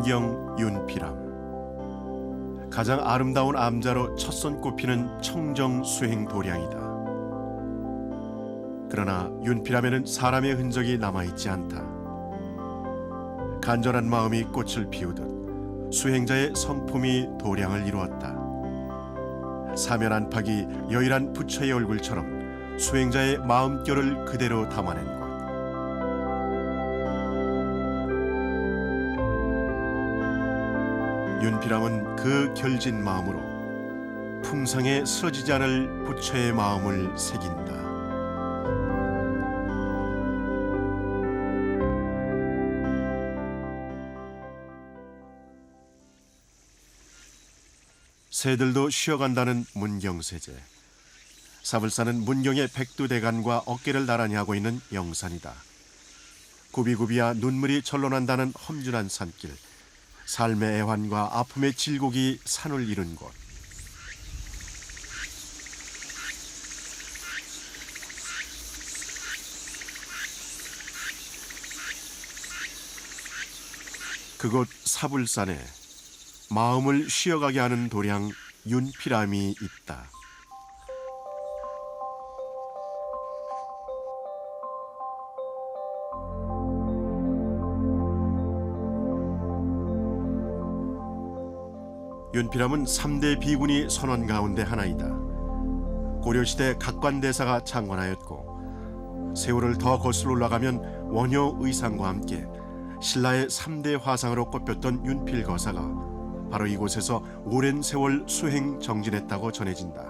문경 윤피람. 가장 아름다운 암자로 첫 손꼽히는 청정 수행 도량이다. 그러나 윤피람에는 사람의 흔적이 남아있지 않다. 간절한 마음이 꽃을 피우듯 수행자의 성품이 도량을 이루었다. 사면 안팎이 여일한 부처의 얼굴처럼 수행자의 마음결을 그대로 담아낸 것. 윤피람은 그 결진 마음으로 풍성에 쓰러지지 않을 부처의 마음을 새긴다. 새들도 쉬어간다는 문경세제. 사불산은 문경의 백두대간과 어깨를 나란히 하고 있는 영산이다. 구비구비야 눈물이 절로 난다는 험준한 산길. 삶의 애환과 아픔의 질곡이 산을 이룬 곳. 그곳 사불산에 마음을 쉬어가게 하는 도량 윤피람이 있다. 윤피람은 3대 비군이 선원 가운데 하나이다. 고려시대 각관대사가 창건하였고 세월을 더 거슬러 올라가면 원효 의상과 함께 신라의 3대 화상으로 꼽혔던 윤필거사가 바로 이곳에서 오랜 세월 수행 정진했다고 전해진다.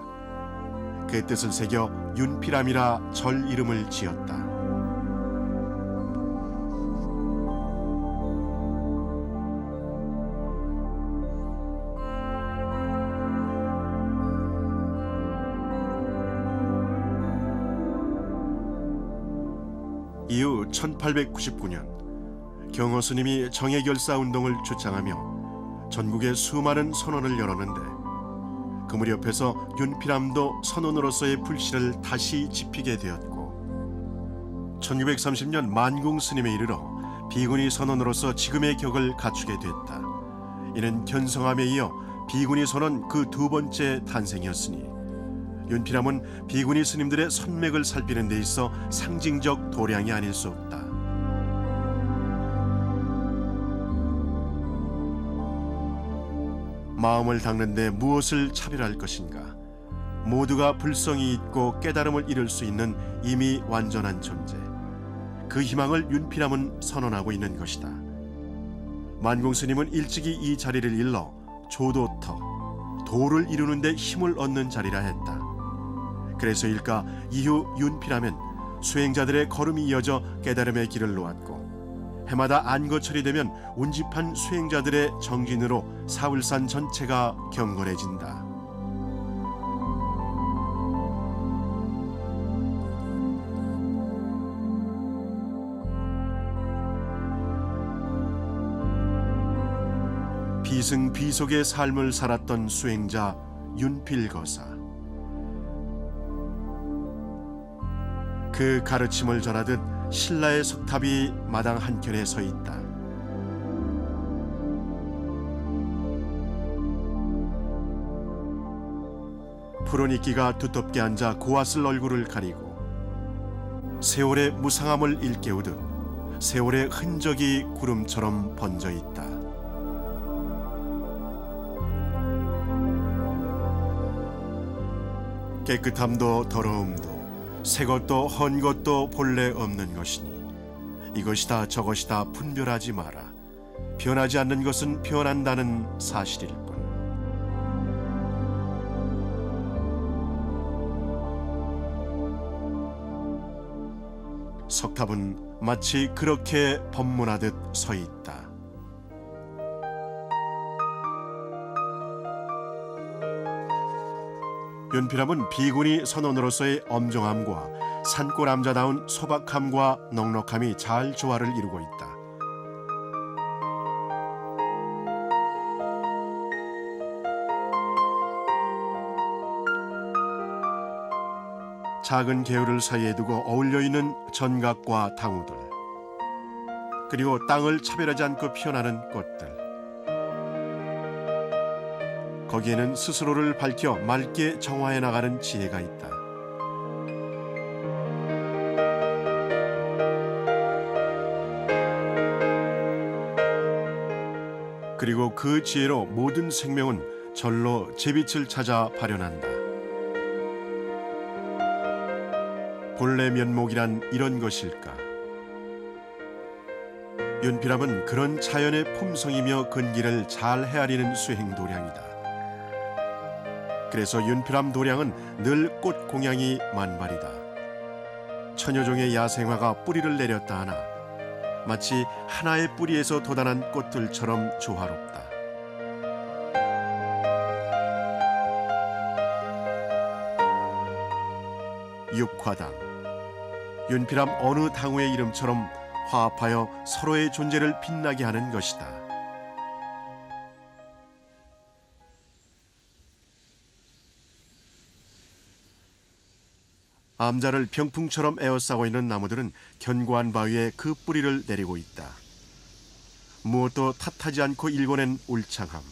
그 뜻을 새겨 윤피람이라 절 이름을 지었다. 이후 1899년 경호 스님이 정예결사 운동을 주창하며 전국에 수많은 선원을 열었는데 그 무렵에서 윤피람도 선원으로서의 불씨를 다시 지피게 되었고 1930년 만궁 스님에 이르러 비구니 선원으로서 지금의 격을 갖추게 됐다. 이는 견성함에 이어 비구니 선원 그 두 번째 탄생이었으니 윤피람은 비구니 스님들의 선맥을 살피는 데 있어 상징적 도량이 아닐 수 없다. 마음을 닦는 데 무엇을 차별할 것인가? 모두가 불성이 있고 깨달음을 이룰 수 있는 이미 완전한 존재. 그 희망을 윤피람은 선언하고 있는 것이다. 만궁 스님은 일찍이 이 자리를 일러 조도터, 도를 이루는 데 힘을 얻는 자리라 했다. 그래서일까 이후 윤피람은 수행자들의 걸음이 이어져 깨달음의 길을 놓았고 해마다 안거철이 되면 운집한 수행자들의 정진으로 사울산 전체가 경건해진다. 비승비속의 삶을 살았던 수행자 윤필거사. 그 가르침을 전하듯 신라의 석탑이 마당 한켠에 서 있다. 푸른 이끼가 두텁게 앉아 고왔을 얼굴을 가리고 세월의 무상함을 일깨우듯 세월의 흔적이 구름처럼 번져 있다. 깨끗함도 더러움도 새 것도 헌 것도 본래 없는 것이니 이것이다 저것이다 분별하지 마라. 변하지 않는 것은 변한다는 사실일 뿐. 석탑은 마치 그렇게 법문하듯 서 있다. 윤피람은 비구니 선원으로서의 엄정함과 산골 암자다운 소박함과 넉넉함이 잘 조화를 이루고 있다. 작은 개울을 사이에 두고 어울려 있는 전각과 당우들, 그리고 땅을 차별하지 않고 피어나는 꽃들, 거기에는 스스로를 밝혀 맑게 정화해 나가는 지혜가 있다. 그리고 그 지혜로 모든 생명은 절로 제빛을 찾아 발현한다. 본래 면목이란 이런 것일까? 윤피람은 그런 자연의 품성이며 근기를 잘 헤아리는 수행도량이다. 그래서 윤피람 도량은 늘 꽃공양이 만발이다. 천여종의 야생화가 뿌리를 내렸다 하나 마치 하나의 뿌리에서 돋아난 꽃들처럼 조화롭다. 육화당, 윤피람 어느 당호의 이름처럼 화합하여 서로의 존재를 빛나게 하는 것이다. 암자를 병풍처럼 에워싸고 있는 나무들은 견고한 바위에 그 뿌리를 내리고 있다. 무엇도 탓하지 않고 일궈낸 울창함,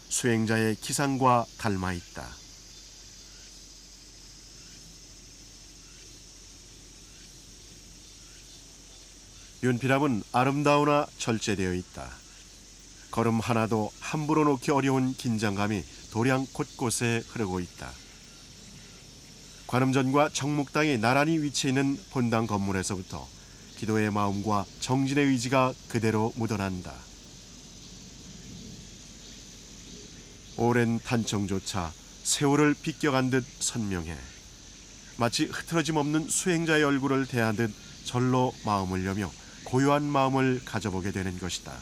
수행자의 기상과 닮아 있다. 윤피람은 아름다우나 절제되어 있다. 걸음 하나도 함부로 놓기 어려운 긴장감이 도량 곳곳에 흐르고 있다. 관음전과 정묵당이 나란히 위치해 있는 본당 건물에서부터 기도의 마음과 정진의 의지가 그대로 묻어난다. 오랜 탄청조차 세월을 비껴간 듯 선명해 마치 흐트러짐 없는 수행자의 얼굴을 대하듯 절로 마음을 여며 고요한 마음을 가져보게 되는 것이다.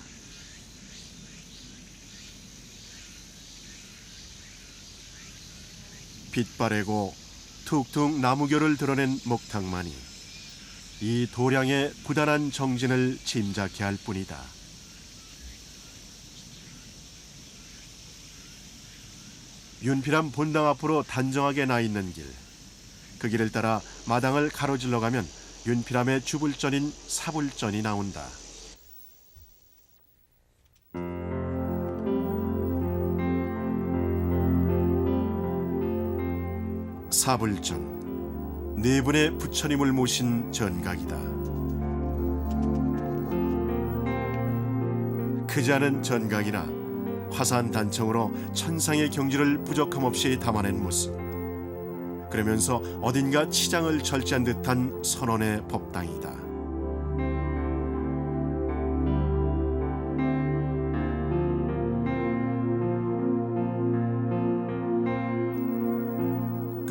빛바래고 툭툭 나무결을 드러낸 목탁만이 이 도량의 부단한 정진을 짐작케 할 뿐이다. 윤피람 본당 앞으로 단정하게 나 있는 길, 그 길을 따라 마당을 가로질러 가면 윤피람의 주불전인 사불전이 나온다. 사불전, 네 분의 부처님을 모신 전각이다. 크지 않은 전각이나 화사한 단청으로 천상의 경지를 부족함 없이 담아낸 모습, 그러면서 어딘가 치장을 절제한 듯한 선원의 법당이다.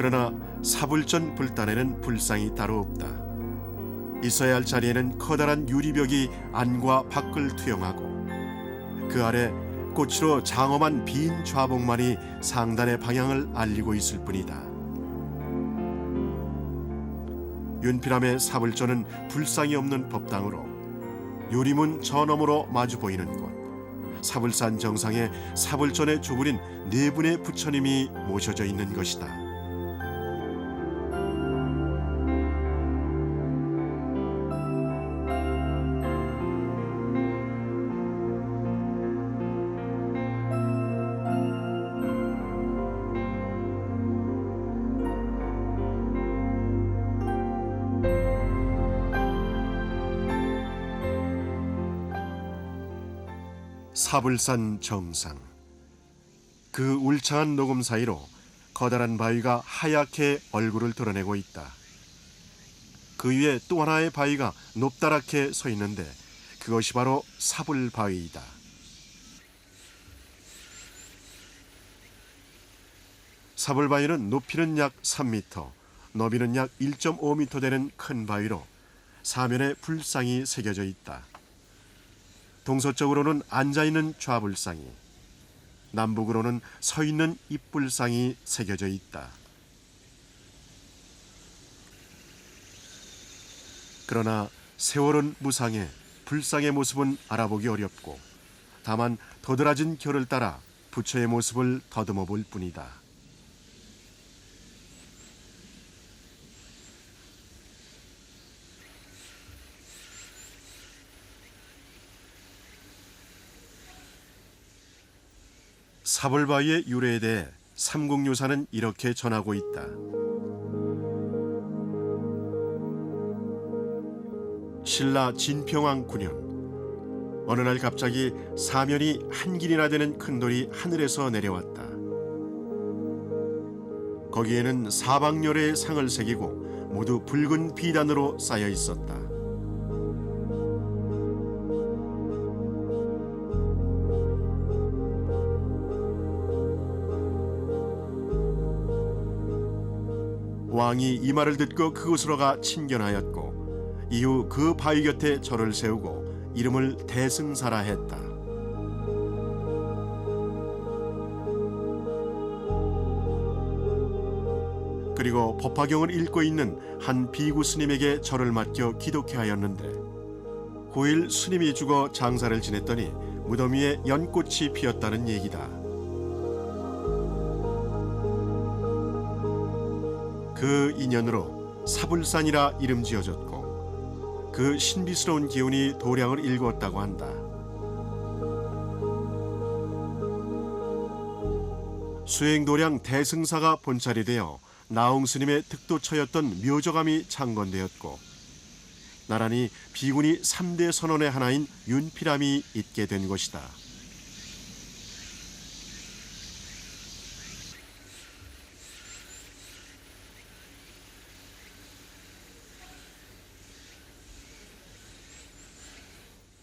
그러나 사불전 불단에는 불상이 따로 없다. 있어야 할 자리에는 커다란 유리벽이 안과 밖을 투영하고 그 아래 꽃으로 장엄한 빈 좌복만이 상단의 방향을 알리고 있을 뿐이다. 윤피람의 사불전은 불상이 없는 법당으로 유리문 저 너머로 마주 보이는 곳, 사불산 정상에 사불전에 주불인 네 분의 부처님이 모셔져 있는 것이다. 사불산 정상, 그 울창한 녹음 사이로 커다란 바위가 하얗게 얼굴을 드러내고 있다. 그 위에 또 하나의 바위가 높다랗게 서 있는데 그것이 바로 사불바위이다. 사불바위는 높이는 약 3m, 너비는 약 1.5m 되는 큰 바위로 사면에 불상이 새겨져 있다. 동서쪽으로는 앉아있는 좌불상이, 남북으로는 서있는 입불상이 새겨져 있다. 그러나 세월은 무상해 불상의 모습은 알아보기 어렵고 다만 도드라진 결을 따라 부처의 모습을 더듬어 볼 뿐이다. 사벌바위의 유래에 대해 삼국유사는 이렇게 전하고 있다. 신라 진평왕 9년 어느 날 갑자기 사면이 한 길이나 되는 큰 돌이 하늘에서 내려왔다. 거기에는 사방열의 상을 새기고 모두 붉은 비단으로 쌓여 있었다. 왕이 이 말을 듣고 그곳으로 가 친견하였고 이후 그 바위 곁에 절을 세우고 이름을 대승사라 했다. 그리고 법화경을 읽고 있는 한 비구 스님에게 절을 맡겨 기독해 하였는데 9일 스님이 죽어 장사를 지냈더니 무덤 위에 연꽃이 피었다는 얘기다. 그 인연으로 사불산이라 이름 지어졌고 그 신비스러운 기운이 도량을 일구었다고 한다. 수행도량 대승사가 본찰이 되어 나홍 스님의 득도처였던 묘저감이 창건되었고 나란히 비구니 3대 선원의 하나인 윤피람이 있게 된 것이다.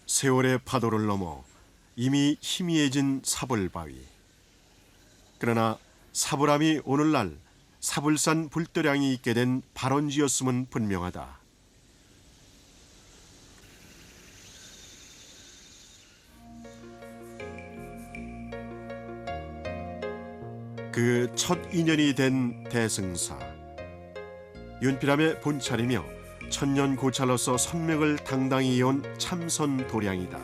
세월의 파도를 넘어 이미 희미해진 사벌바위. 그러나 사불함이 오늘날 사불산 불도량이 있게 된 발원지였음은 분명하다. 그 첫 인연이 된 대승사. 윤피람의 본찰이며 천년 고찰로서 선명을 당당히 이어온 참선 도량이다.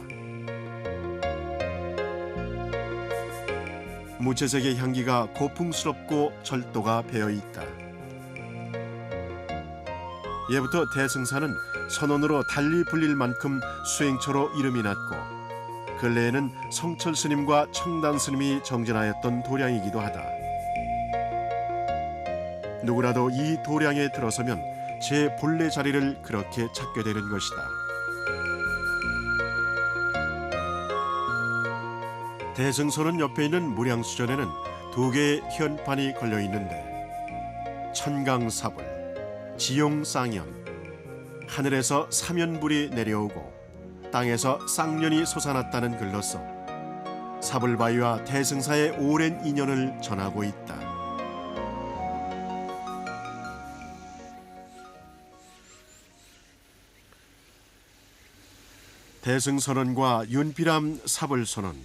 무채색의 향기가 고풍스럽고 절도가 배어있다. 예부터 대승사는 선원으로 달리 불릴 만큼 수행처로 이름이 났고 근래에는 성철 스님과 청단 스님이 정진하였던 도량이기도 하다. 누구라도 이 도량에 들어서면 제 본래 자리를 그렇게 찾게 되는 것이다. 대승선은 옆에 있는 무량수전에는 2개의 현판이 걸려 있는데 천강사불, 지용쌍연, 하늘에서 사면불이 내려오고 땅에서 쌍년이 솟아났다는 글로써 사불바위와 대승사의 오랜 인연을 전하고 있다. 대승선원과 윤피람 사불선원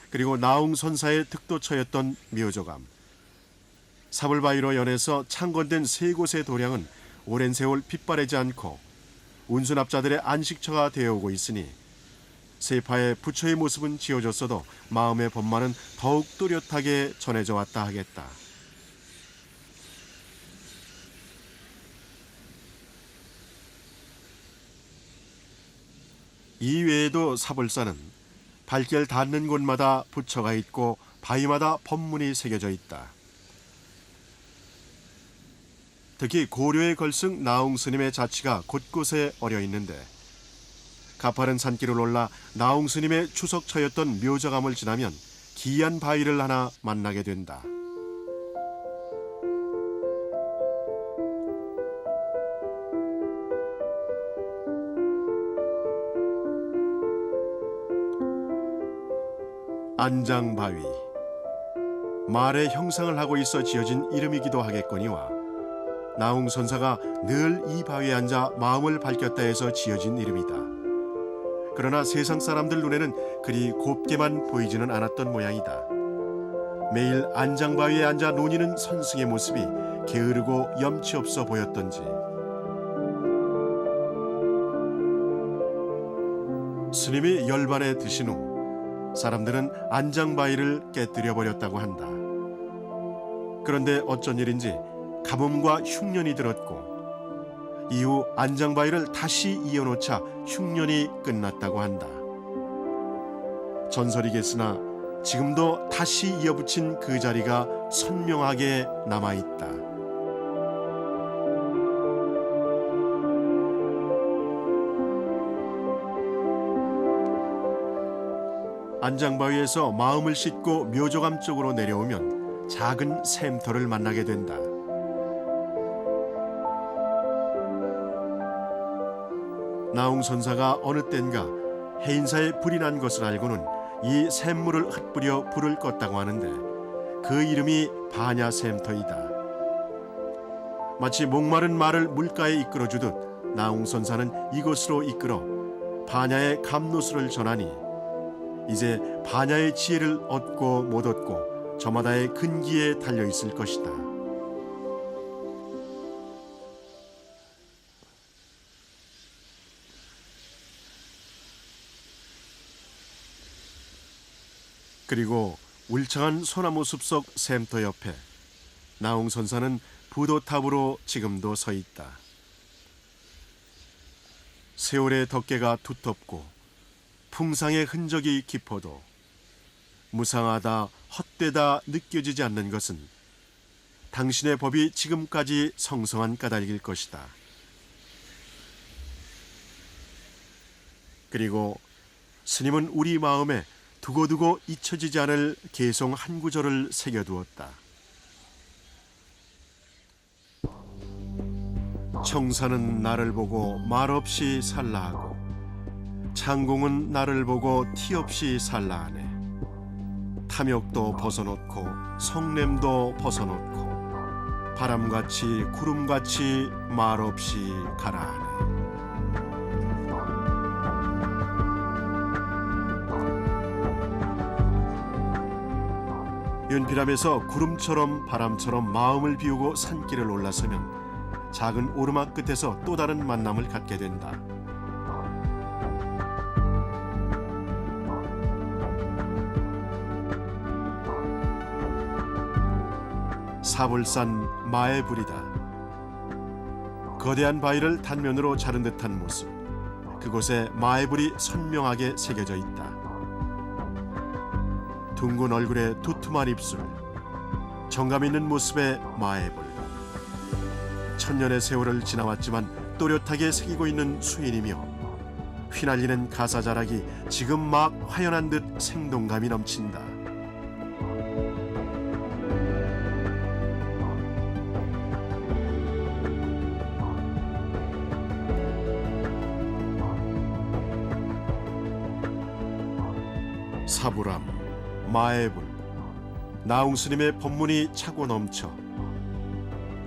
그리고 나홍선사의 득도처였던 묘저감. 사불바위로 연해서 창건된 3곳의 도량은 오랜 세월 빛바래지 않고 운수납자들의 안식처가 되어오고 있으니 세파의 부처의 모습은 지워졌어도 마음의 법만은 더욱 뚜렷하게 전해져 왔다 하겠다. 이 외에도 사불산은 발길 닿는 곳마다 부처가 있고 바위마다 법문이 새겨져 있다. 특히 고려의 걸승 나홍 스님의 자취가 곳곳에 어려 있는데 가파른 산길을 올라 나홍 스님의 추석처였던 묘저감을 지나면 기이한 바위를 하나 만나게 된다. 안장바위. 말의 형상을 하고 있어 지어진 이름이기도 하겠거니와 나홍 선사가 늘 이 바위에 앉아 마음을 밝혔다 해서 지어진 이름이다. 그러나 세상 사람들 눈에는 그리 곱게만 보이지는 않았던 모양이다. 매일 안장바위에 앉아 논의는 선승의 모습이 게으르고 염치 없어 보였던지 스님이 열반에 드신 후 사람들은 안장바위를 깨뜨려 버렸다고 한다. 그런데 어쩐 일인지 가뭄과 흉년이 들었고 이후 안장바위를 다시 이어놓자 흉년이 끝났다고 한다. 전설이겠으나 지금도 다시 이어붙인 그 자리가 선명하게 남아있다. 안장바위에서 마음을 씻고 묘조감 쪽으로 내려오면 작은 샘터를 만나게 된다. 나웅선사가 어느 땐가 해인사에 불이 난 것을 알고는 이 샘물을 흩뿌려 불을 껐다고 하는데 그 이름이 반야샘터이다. 마치 목마른 말을 물가에 이끌어주듯 나웅선사는 이곳으로 이끌어 반야의 감노수를 전하니 이제 반야의 지혜를 얻고 못 얻고 저마다의 근기에 달려있을 것이다. 그리고 울창한 소나무 숲속 샘터 옆에 나웅선사는 부도탑으로 지금도 서 있다. 세월의 덮개가 두텁고 풍상의 흔적이 깊어도 무상하다 헛되다 느껴지지 않는 것은 당신의 법이 지금까지 성성한 까닭일 것이다. 그리고 스님은 우리 마음에 두고두고 잊혀지지 않을 개송 한 구절을 새겨두었다. 청사는 나를 보고 말없이 살라하고 창공은 나를 보고 티없이 살라하네. 탐욕도 벗어놓고 성냄도 벗어놓고 바람같이 구름같이 말없이 가라하네. 윤피람에서 구름처럼 바람처럼 마음을 비우고 산길을 올라서면 작은 오르막 끝에서 또 다른 만남을 갖게 된다. 사불산 마애불이다. 거대한 바위를 단면으로 자른 듯한 모습. 그곳에 마애불이 선명하게 새겨져 있다. 둥근 얼굴에 두툼한 입술, 정감 있는 모습의 마애불. 천년의 세월을 지나왔지만 또렷하게 새기고 있는 수인이며 휘날리는 가사자락이 지금 막 화연한 듯 생동감이 넘친다. 사불암, 마애불, 나웅스님의 법문이 차고 넘쳐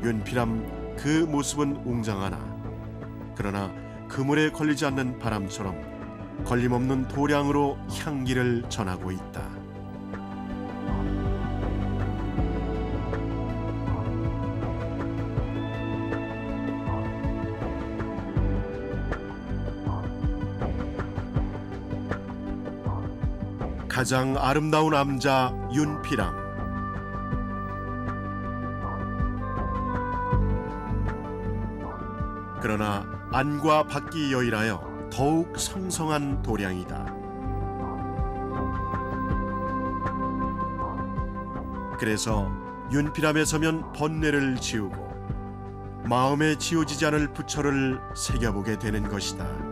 윤피람 그 모습은 웅장하나 그러나 그물에 걸리지 않는 바람처럼 걸림없는 도량으로 향기를 전하고 있다. 가장 아름다운 암자 윤피람. 그러나 안과 밖이 여일하여 더욱 성성한 도량이다. 그래서 윤피람에 서면 번뇌를 지우고 마음에 지워지지 않을 부처를 새겨보게 되는 것이다.